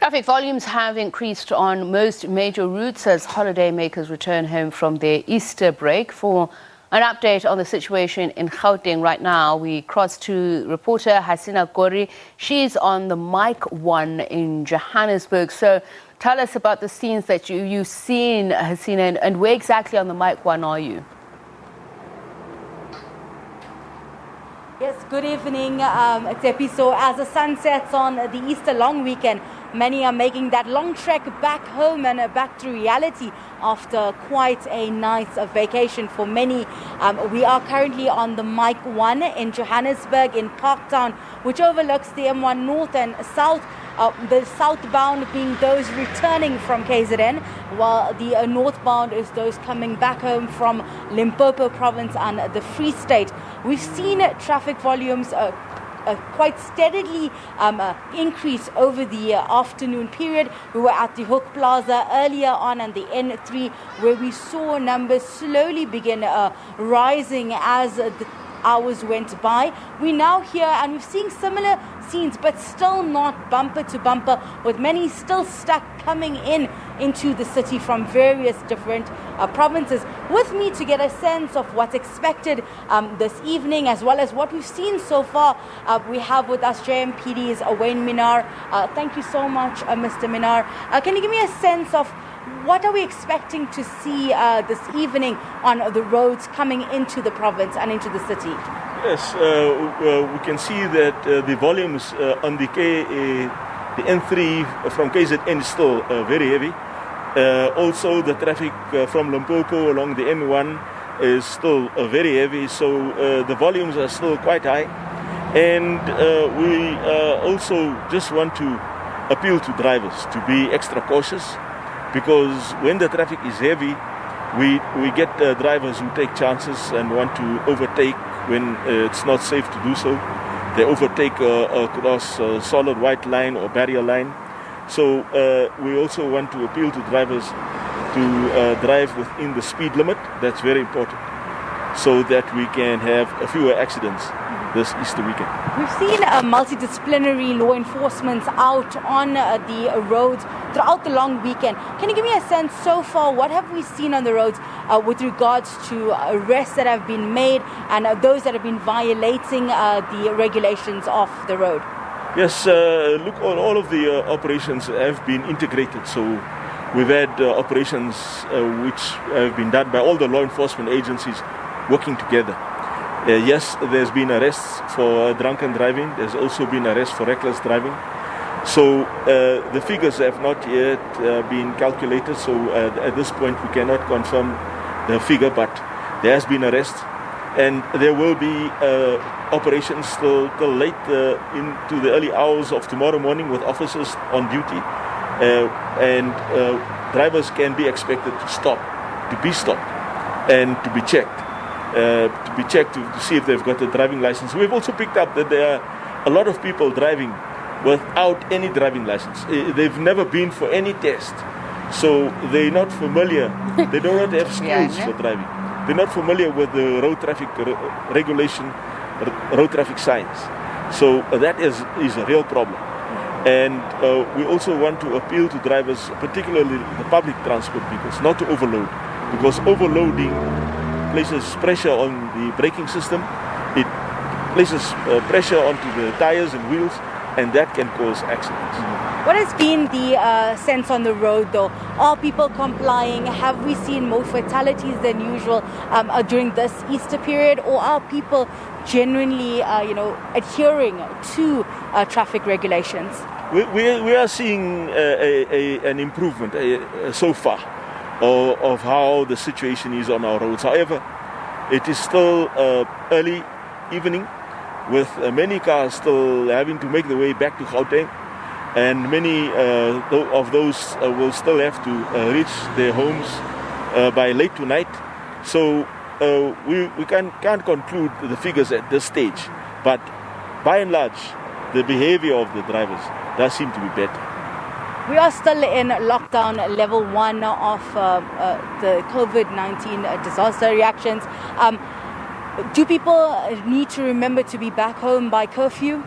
Traffic volumes have increased on most major routes as holidaymakers return home from their Easter break. For an update on the situation in Gauteng right now, we cross to reporter Hasina Gori. She's on the N1 in Johannesburg. So tell us about the scenes that you've seen, Hasina, and where exactly on the N1 are you? Yes, good evening, Tepi. So as the sun sets on the Easter long weekend, many are making that long trek back home and back to reality after quite a nice vacation for many. We are currently on the N1 in Johannesburg in Parktown, which overlooks the N1 North and South. The southbound being those returning from KZN, while the northbound is those coming back home from Limpopo province and the Free State. We've seen traffic volumes quite steadily increase over the afternoon period. We were at the Hook Plaza earlier on and the N3, where we saw numbers slowly begin rising as the hours went by. We now here and we've seen similar scenes, but still not bumper to bumper, with many still stuck coming into the city from various different provinces. With me to get a sense of what's expected this evening, as well as what we've seen so far, we have with us JMPD's Wayne Minar. Thank you so much, Mr. Minar. Can you give me a sense of what are we expecting to see this evening on the roads coming into the province and into the city? Yes, we can see that the volumes on the N3 from KZN is still very heavy. Also, the traffic from Limpopo along the N1 is still very heavy, so the volumes are still quite high. And we also just want to appeal to drivers to be extra cautious, because when the traffic is heavy, we get drivers who take chances and want to overtake when it's not safe to do so. They overtake across a solid white line or barrier line. So we also want to appeal to drivers to drive within the speed limit. That's very important, so that we can have fewer accidents this Easter weekend. We've seen multidisciplinary law enforcement out on the roads throughout the long weekend. Can you give me a sense so far, what have we seen on the roads with regards to arrests that have been made and those that have been violating the regulations of the road? Yes, look, all of the operations have been integrated. So we've had operations which have been done by all the law enforcement agencies working together. Yes, there's been arrests for drunken driving. There's also been arrests for reckless driving. So the figures have not yet been calculated. So at this point, we cannot confirm the figure, but there has been arrests. And there will be operations till late into the early hours of tomorrow morning with officers on duty. And drivers can be expected to be stopped and to be checked. To see if they've got a driving license. We've also picked up that there are a lot of people driving without any driving license. They've never been for any test, so they're not familiar. They do not have skills for driving. They're not familiar with the road traffic regulation, road traffic signs. So that is a real problem. And we also want to appeal to drivers, particularly the public transport vehicles, not to overload, because overloading places pressure on the braking system. It places pressure onto the tires and wheels, and that can cause accidents. What has been the sense on the road, though? Are people complying? Have we seen more fatalities than usual during this Easter period, or are people genuinely, adhering to traffic regulations? We are seeing an improvement so far of how the situation is on our roads. However, it is still early evening, with many cars still having to make their way back to Gauteng, and many of those will still have to reach their homes by late tonight. So we can't conclude the figures at this stage, but by and large, the behavior of the drivers does seem to be better. We are still in lockdown level 1 of the COVID-19 disaster reactions. Do people need to remember to be back home by curfew?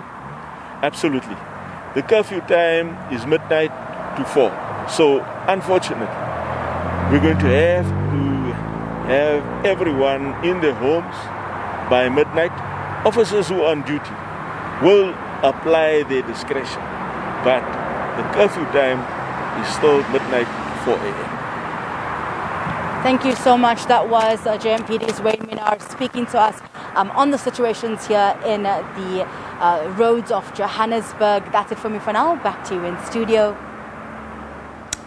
Absolutely. The curfew time is midnight. to 4. So, unfortunately, we're going to have everyone in their homes by midnight. Officers who are on duty will apply their discretion, but the curfew time is still midnight to 4 a.m. Thank you so much. That was JMPD's Wayne Minard speaking to us on the situations here in the roads of Johannesburg. That's it for me for now. Back to you in studio.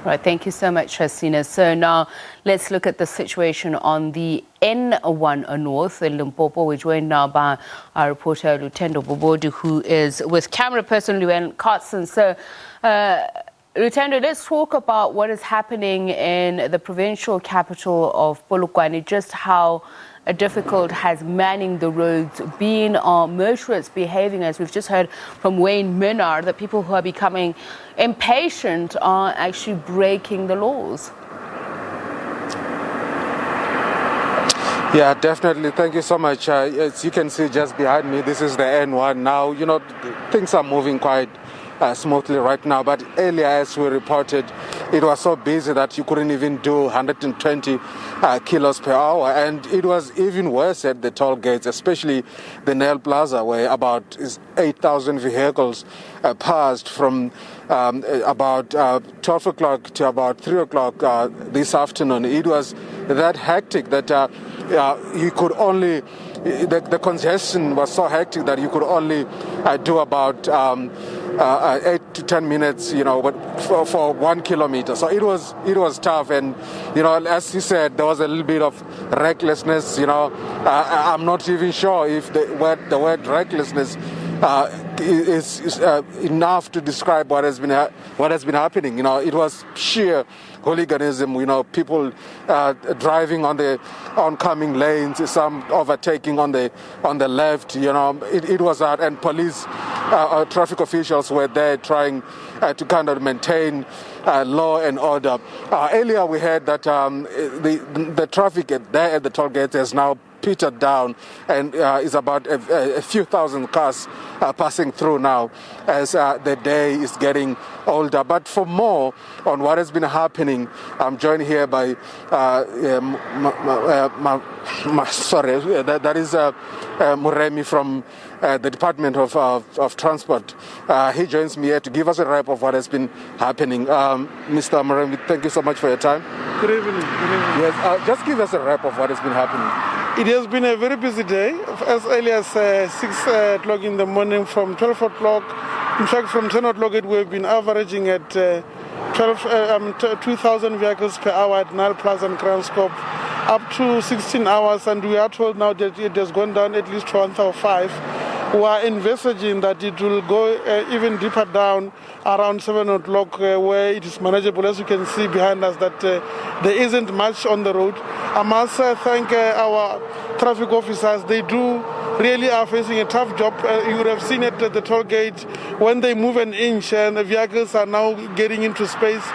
Right, thank you so much, Hasina. So now let's look at the situation on the N1 North in Limpopo. We're joined now by our reporter Lutendo Bobodi, who is with camera person Luan Carson. So, Lutendo, let's talk about what is happening in the provincial capital of Polokwane, just how difficult has manning the roads been, are motorists behaving, as we've just heard from Wayne Minard, that people who are becoming impatient are actually breaking the laws. Yeah, definitely. Thank you so much. As you can see just behind me, this is the N1 now. You know, things are moving quite smoothly right now, but earlier, as we reported, it was so busy that you couldn't even do 120 kilos per hour, and it was even worse at the toll gates, especially the Nel Plaza, where about 8,000 vehicles passed from about 12 o'clock to about 3 o'clock this afternoon. It was that hectic that you could only, the congestion was so hectic that you could only do about 8 to 10 minutes, you know, but for 1 kilometer. So it was tough, and you know, as you said, there was a little bit of recklessness. You know, I'm not even sure if the word recklessness is enough to describe what has been happening. You know, it was sheer hooliganism. You know, people driving on the oncoming lanes, some overtaking on the left. You know, it was that, and police, traffic officials were there trying to kind of maintain law and order. Earlier, we heard that the traffic there at the toll gates has now petered down, and is about a few thousand cars passing through now as the day is getting older. But for more on what has been happening, I'm joined here by that is Muremi from the Department of Transport. He joins me here to give us a wrap of what has been happening. Mr. Muremi, thank you so much for your time. Good evening. Yes, just give us a wrap of what has been happening. It has been a very busy day, as early as 6 o'clock in the morning, from 12 o'clock. In fact, from 10 o'clock, we've been averaging at 2,000 vehicles per hour at Nile Plaza and Kranskop, up to 16 hours, and we are told now that it has gone down at least to 1,005. We are envisaging that it will go even deeper down around 7 o'clock, where it is manageable. As you can see behind us, that there isn't much on the road. I must thank our traffic officers. They really are facing a tough job. You would have seen it at the toll gate. When they move an inch, and the vehicles are now getting into space,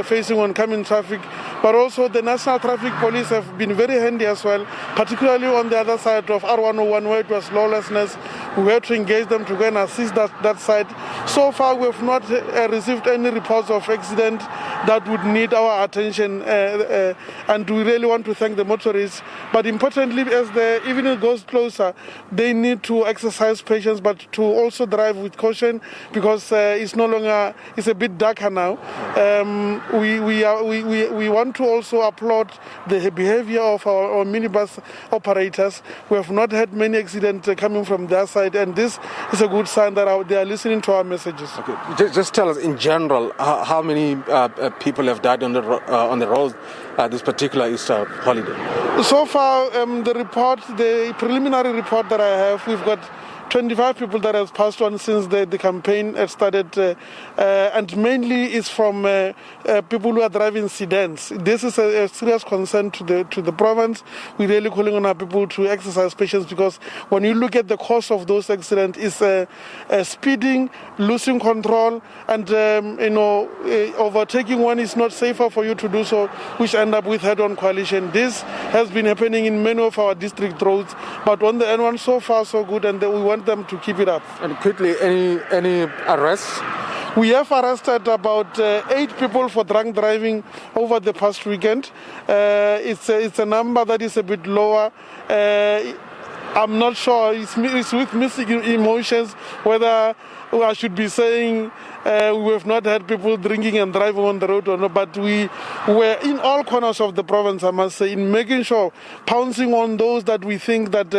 facing oncoming traffic. But also the National Traffic Police have been very handy as well, particularly on the other side of R101, where it was lawlessness. We had to engage them to go and assist that side. So far, we have not received any reports of accident that would need our attention, and we really want to thank the motorists. But importantly, as the evening goes closer, they need to exercise patience, but to also drive with caution, because it's a bit darker now. We want to also applaud the behavior of our minibus operators. We have not had many accidents coming from their side, and this is a good sign that they are listening to our messages. Okay. Just tell us in general how many people have died on the road this particular Easter holiday. So far, the preliminary report that I have, we've got 25 people that have passed on since the campaign started, and mainly is from people who are driving sedans. This is a serious concern to the province. We're really calling on our people to exercise patience, because when you look at the cause of those accidents, it's speeding, losing control, and overtaking one is not safer for you to do so, which end up with head-on collision. This has been happening in many of our district roads, but on the N1, so far so good, and we want them to keep it up. And quickly, any arrests? We have arrested about 8 people for drunk driving over the past weekend. It's a number that is a bit lower. I'm not sure, it's with mixed emotions whether I should be saying we have not had people drinking and driving on the road or not, but we were in all corners of the province, I must say, in making sure, pouncing on those that we think that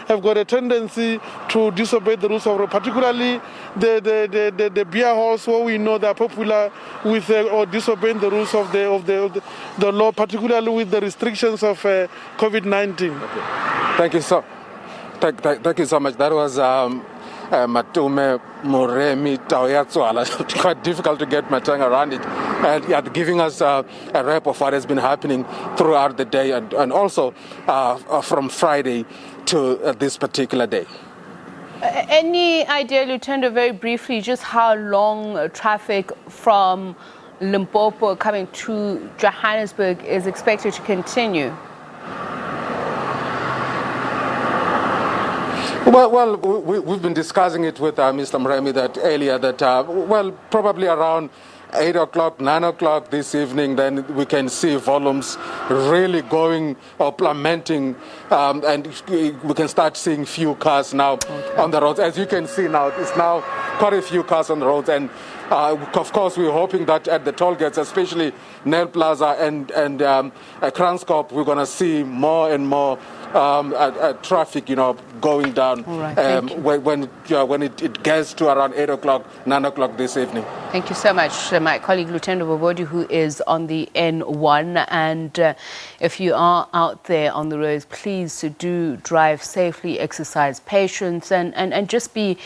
have got a tendency to disobey the rules of the road, particularly the beer halls where we know they are popular with or disobeying the rules of the law, particularly with the restrictions of COVID-19. Okay. Thank you so. Thank you so much. That was Matume Moremi Taoyatswala. Quite difficult to get my tongue around it. And giving us a wrap of what has been happening throughout the day and also from Friday to this particular day. Any idea, Lutendo, very briefly, just how long traffic from Limpopo coming to Johannesburg is expected to continue? Well, we've been discussing it with Mr. Mremi earlier that, probably around 8 o'clock, 9 o'clock this evening, then we can see volumes really going or plummeting, and we can start seeing few cars now on the roads. As you can see now, it's now quite a few cars on the roads, and of course we're hoping that at the toll gates, especially Nel Plaza and Kranskop, we're going to see more and more traffic, going down when it gets to around 8 o'clock, 9 o'clock this evening. Thank you so much, my colleague Lutendo Bobodi, who is on the N1. And if you are out there on the roads, please do drive safely, exercise patience, and just be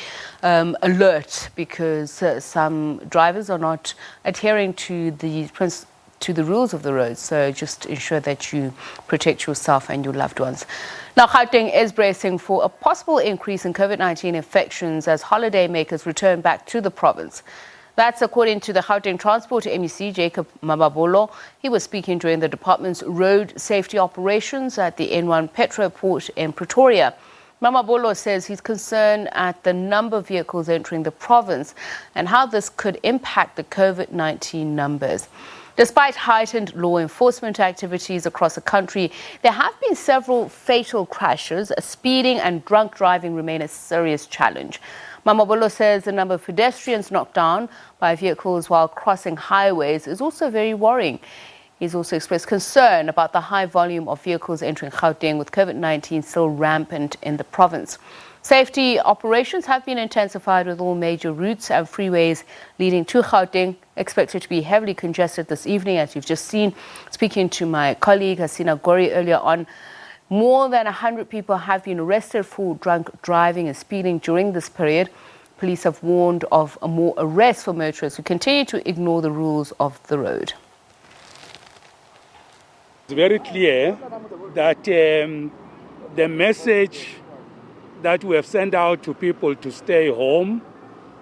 alert, because some drivers are not adhering to the rules of the road. So just ensure that you protect yourself and your loved ones. Now, Gauteng is bracing for a possible increase in COVID-19 infections as holidaymakers return back to the province. That's according to the Gauteng Transport MEC, Jacob Mamabolo. He was speaking during the department's road safety operations at the N1 Petroport in Pretoria. Mamabolo says he's concerned at the number of vehicles entering the province and how this could impact the COVID-19 numbers. Despite heightened law enforcement activities across the country, there have been several fatal crashes. Speeding and drunk driving remain a serious challenge. Mamabolo says the number of pedestrians knocked down by vehicles while crossing highways is also very worrying. He's also expressed concern about the high volume of vehicles entering Gauteng, with COVID-19 still rampant in the province. Safety operations have been intensified, with all major routes and freeways leading to Gauteng expected to be heavily congested this evening, as you've just seen. Speaking to my colleague Hasina Gori earlier on, more than 100 people have been arrested for drunk driving and speeding during this period. Police have warned of more arrests for motorists who continue to ignore the rules of the road. It's very clear that the message that we have sent out to people to stay home,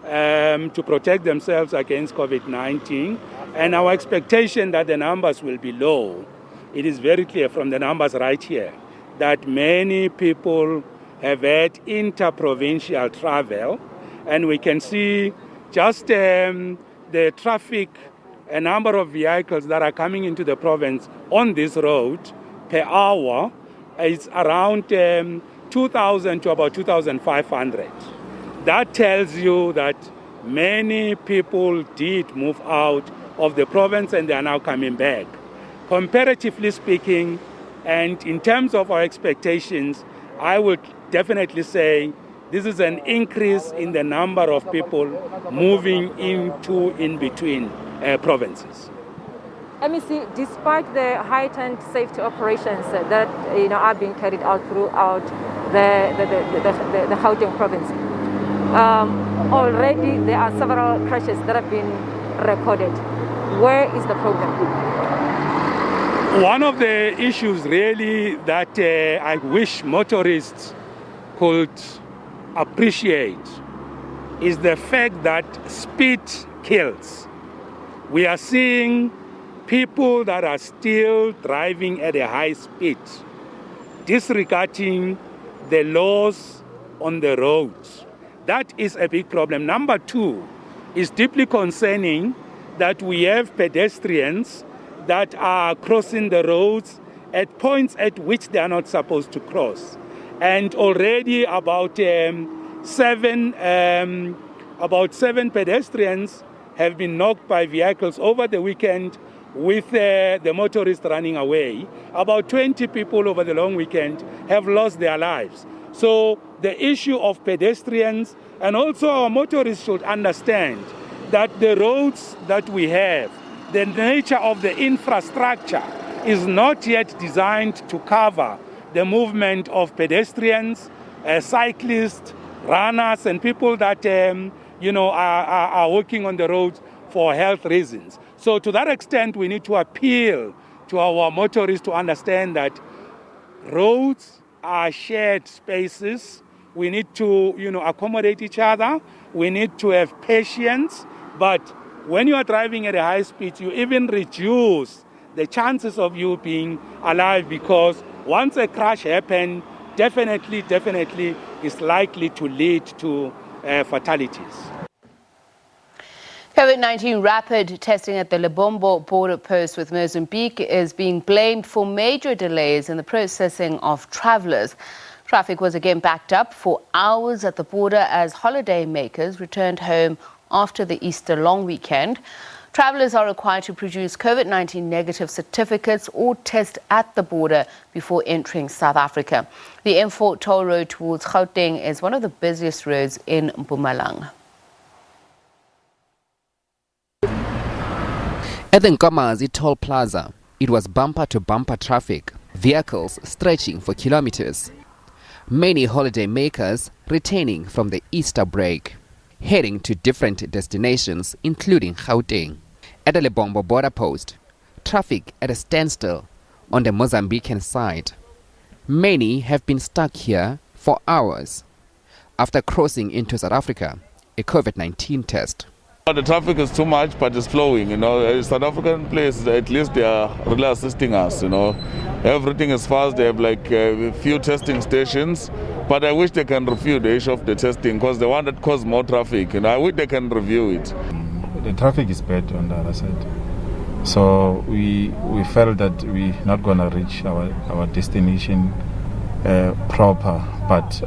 to protect themselves against COVID-19, and our expectation that the numbers will be low. It is very clear from the numbers right here that many people have had inter-provincial travel, and we can see just the traffic, a number of vehicles that are coming into the province on this road per hour is around 2,000 to about 2,500. That tells you that many people did move out of the province and they are now coming back. Comparatively speaking, and in terms of our expectations, I would definitely say this is an increase in the number of people moving into in-between provinces. MEC, despite the heightened safety operations that are being carried out throughout the Gauteng province, already there are several crashes that have been recorded. Where is the problem? One of the issues really that I wish motorists could appreciate is the fact that speed kills. We are seeing people that are still driving at a high speed, disregarding the laws on the roads. That is a big problem. Number two, It's deeply concerning that we have pedestrians that are crossing the roads at points at which they are not supposed to cross. And already about seven pedestrians have been knocked by vehicles over the weekend with the motorists running away. About 20 people over the long weekend have lost their lives. So the issue of pedestrians and also our motorists should understand that the roads that we have, the nature of the infrastructure is not yet designed to cover the movement of pedestrians, cyclists, runners, and people that are working on the roads for health reasons. So to that extent, we need to appeal to our motorists to understand that roads are shared spaces. We need to, accommodate each other. We need to have patience. But when you are driving at a high speed, you even reduce the chances of you being alive, because once a crash happens, definitely is likely to lead to fatalities. COVID-19 rapid testing at the Lebombo border post with Mozambique is being blamed for major delays in the processing of travellers. Traffic was again backed up for hours at the border as holidaymakers returned home after the Easter long weekend. Travellers are required to produce COVID-19 negative certificates or test at the border before entering South Africa. The N4 toll road towards Gauteng is one of the busiest roads in Mpumalanga. At the Nkomazi toll plaza, it was bumper-to-bumper traffic, vehicles stretching for kilometers. Many holidaymakers returning from the Easter break, heading to different destinations, including Gauteng. At the Lebombo border post, traffic at a standstill on the Mozambican side. Many have been stuck here for hours after crossing into South Africa, a COVID-19 test. The traffic is too much, but it's flowing. South African places, at least they are really assisting us. Everything is fast. They have like a few testing stations, but I wish they can review the issue of the testing, because the one that caused more traffic. I wish they can review it. The traffic is bad on the other side, so we felt that we're not going to reach our destination proper, but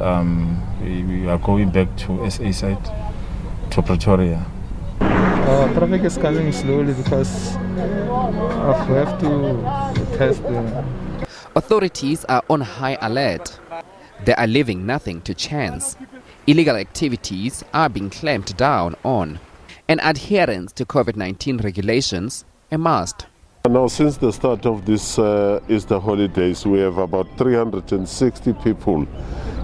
we are going back to SA side, to Pretoria. Traffic is coming slowly because we have to test them. Authorities are on high alert. They are leaving nothing to chance. Illegal activities are being clamped down on, and adherence to COVID-19 regulations a must. Now, since the start of this Easter holidays, we have about 360 people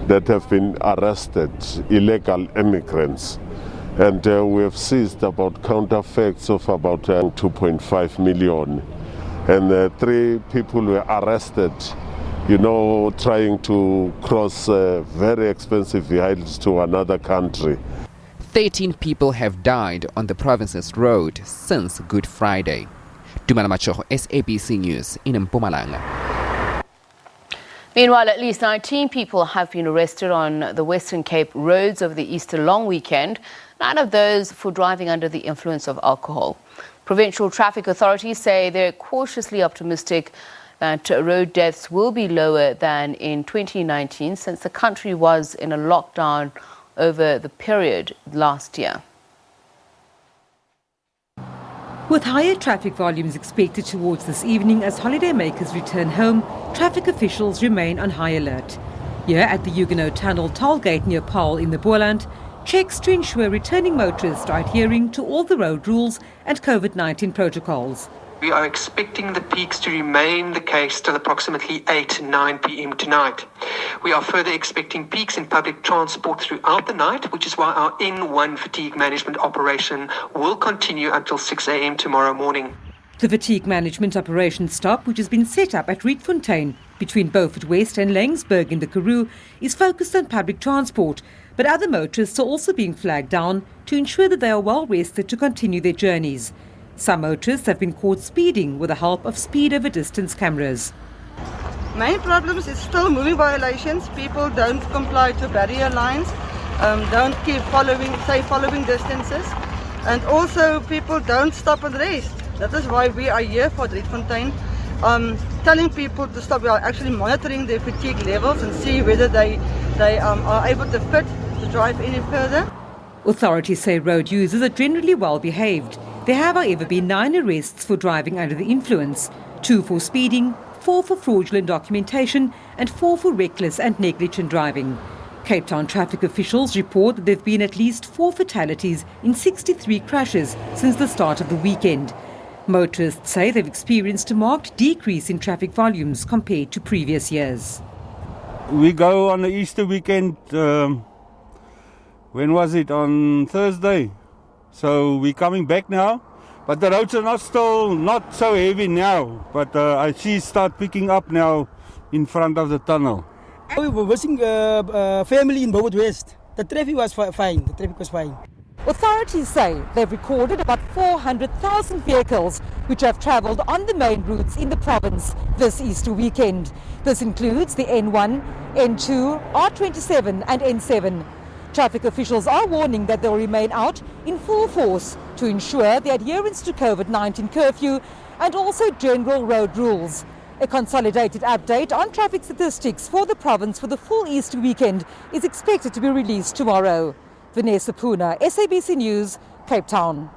that have been arrested, illegal immigrants. And we have seized about counterfeits of about 2.5 million. And 3 people were arrested, trying to cross very expensive vehicles to another country. 13 people have died on the province's road since Good Friday. Dumela Machoho, SABC News in Mpumalanga. Meanwhile, at least 19 people have been arrested on the Western Cape roads over the Easter long weekend, 9 of those for driving under the influence of alcohol. Provincial traffic authorities say they're cautiously optimistic that road deaths will be lower than in 2019, since the country was in a lockdown over the period last year. With higher traffic volumes expected towards this evening as holidaymakers return home, traffic officials remain on high alert. Here at the Huguenot Tunnel toll gate near Paarl in the Boland, checks to ensure returning motorists are adhering to all the road rules and COVID-19 protocols. We are expecting the peaks to remain the case till approximately 8-9 p.m. tonight. We are further expecting peaks in public transport throughout the night, which is why our N1 fatigue management operation will continue until 6 a.m. tomorrow morning. The fatigue management operation stop, which has been set up at Rietfontein between Beaufort West and Laingsburg in the Karoo, is focused on public transport, but other motorists are also being flagged down to ensure that they are well rested to continue their journeys. Some motorists have been caught speeding with the help of speed over distance cameras. Main problems is still moving violations. People don't comply to barrier lines, don't keep following distances. And also people don't stop and rest. That is why we are here for Rietfontein, telling people to stop. We are actually monitoring their fatigue levels and see whether they are able to fit to drive any further. Authorities say road users are generally well behaved. There have, however, been 9 arrests for driving under the influence, 2 for speeding, 4 for fraudulent documentation and 4 for reckless and negligent driving. Cape Town traffic officials report that there have been at least 4 fatalities in 63 crashes since the start of the weekend. Motorists say they've experienced a marked decrease in traffic volumes compared to previous years. We go on the Easter weekend, when was it? On Thursday. So we're coming back now. But the roads are not so heavy now. But I see start picking up now in front of the tunnel. We were visiting family in Bobodi West. The traffic was fine. Authorities say they've recorded about 400,000 vehicles which have travelled on the main routes in the province this Easter weekend. This includes the N1, N2, R27 and N7. Traffic officials are warning that they'll remain out in full force to ensure the adherence to COVID-19 curfew and also general road rules. A consolidated update on traffic statistics for the province for the full Easter weekend is expected to be released tomorrow. Vanessa Puna, SABC News, Cape Town.